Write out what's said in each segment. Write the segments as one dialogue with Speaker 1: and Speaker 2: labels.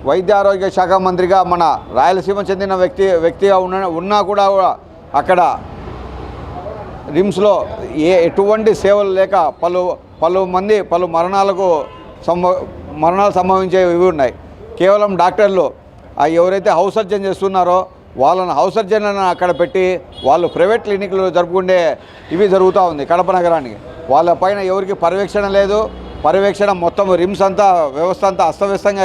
Speaker 1: వైద్య ఆరోగ్య శాఖ మంత్రిగా మన రాయలసీమ చెందిన వ్యక్తిగా ఉన్నా కూడా అక్కడ రిమ్స్లో ఎటువంటి సేవలు లేక పలు మరణాలు సంభవించే ఇవి ఉన్నాయి. కేవలం డాక్టర్లు ఎవరైతే హౌస్ సర్జన్ చేస్తున్నారో వాళ్ళని హౌస్ సర్జన్లను అక్కడ పెట్టి వాళ్ళు ప్రైవేట్ క్లినిక్లు జరుపుకుంటే ఇవి జరుగుతూ ఉంది కడప నగరానికి. వాళ్ళపైన ఎవరికి పర్యవేక్షణ లేదు. పర్యవేక్షణ మొత్తం రిమ్స్ అంతా వ్యవస్థ అంతా అస్తవ్యస్తంగా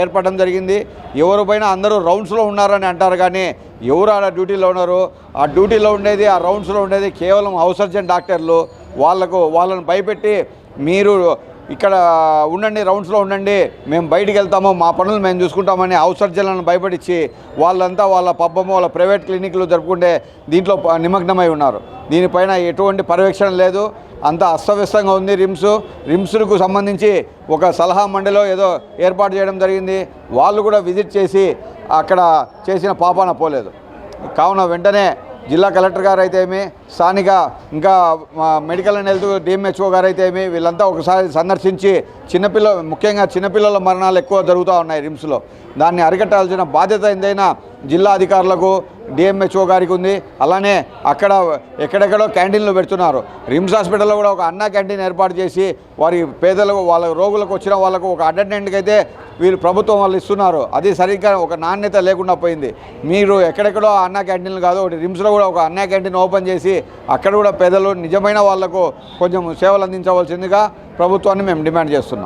Speaker 1: ఏర్పడడం జరిగింది. ఎవరు పైన అందరూ రౌండ్స్లో ఉన్నారని అంటారు, కానీ ఎవరు ఆడ డ్యూటీలో ఉన్నారు? ఆ డ్యూటీలో ఉండేది, ఆ రౌండ్స్లో ఉండేది కేవలం హౌస్ సర్జన్ డాక్టర్లు. వాళ్ళని భయపెట్టి మీరు ఇక్కడ ఉండండి, రౌండ్స్లో ఉండండి, మేము బయటికి వెళ్తాము, మా పనులు మేము చూసుకుంటామని హౌస్ సర్జన్లను భయపడించి వాళ్ళంతా వాళ్ళ పబ్బము వాళ్ళ ప్రైవేట్ క్లినిక్లు జరుపుకుంటే దీంట్లో నిమగ్నమై ఉన్నారు. దీనిపైన ఎటువంటి పర్యవేక్షణ లేదు. అంతా అస్తవ్యస్తంగా ఉంది. రిమ్స్కు సంబంధించి ఒక సలహా మండలిలో ఏదో ఏర్పాటు చేయడం జరిగింది. వాళ్ళు కూడా విజిట్ చేసి అక్కడ చేసిన పాపాన పోలేదు. కావున వెంటనే జిల్లా కలెక్టర్ గారు అయితే ఏమి, స్థానిక ఇంకా మెడికల్ అండ్ హెల్త్ డిఎంహెచ్ఓ గారు అయితే ఏమి, వీళ్ళంతా ఒకసారి సందర్శించి ముఖ్యంగా చిన్నపిల్లల మరణాలు ఎక్కువ జరుగుతూ ఉన్నాయి రిమ్స్లో. దాన్ని అరికట్టాల్సిన బాధ్యత ఎంతైనా జిల్లా అధికారులకు డిఎంహెచ్ఓ గారికి ఉంది. అలానే అక్కడ ఎక్కడెక్కడో క్యాంటీన్లు పెడుతున్నారు. రిమ్స్ హాస్పిటల్లో కూడా ఒక అన్నా క్యాంటీన్ ఏర్పాటు చేసి వారి పేదలకు వాళ్ళ రోగులకు వచ్చిన వాళ్ళకు ఒక అటెండెంట్కి అయితే వీళ్ళు ప్రభుత్వం వాళ్ళు ఇస్తున్నారు. అది సరిగ్గా ఒక నాణ్యత లేకుండా పోయింది. మీరు ఎక్కడెక్కడో అన్నా క్యాంటీన్లు కాదు, ఒకటి రిమ్స్లో కూడా ఒక అన్నా క్యాంటీన్ ఓపెన్ చేసి అక్కడ కూడా పేదలు నిజమైన వాళ్లకు కొంచెం సేవలు అందించవలసిందిగా ప్రభుత్వాన్ని మేము డిమాండ్ చేస్తున్నాం.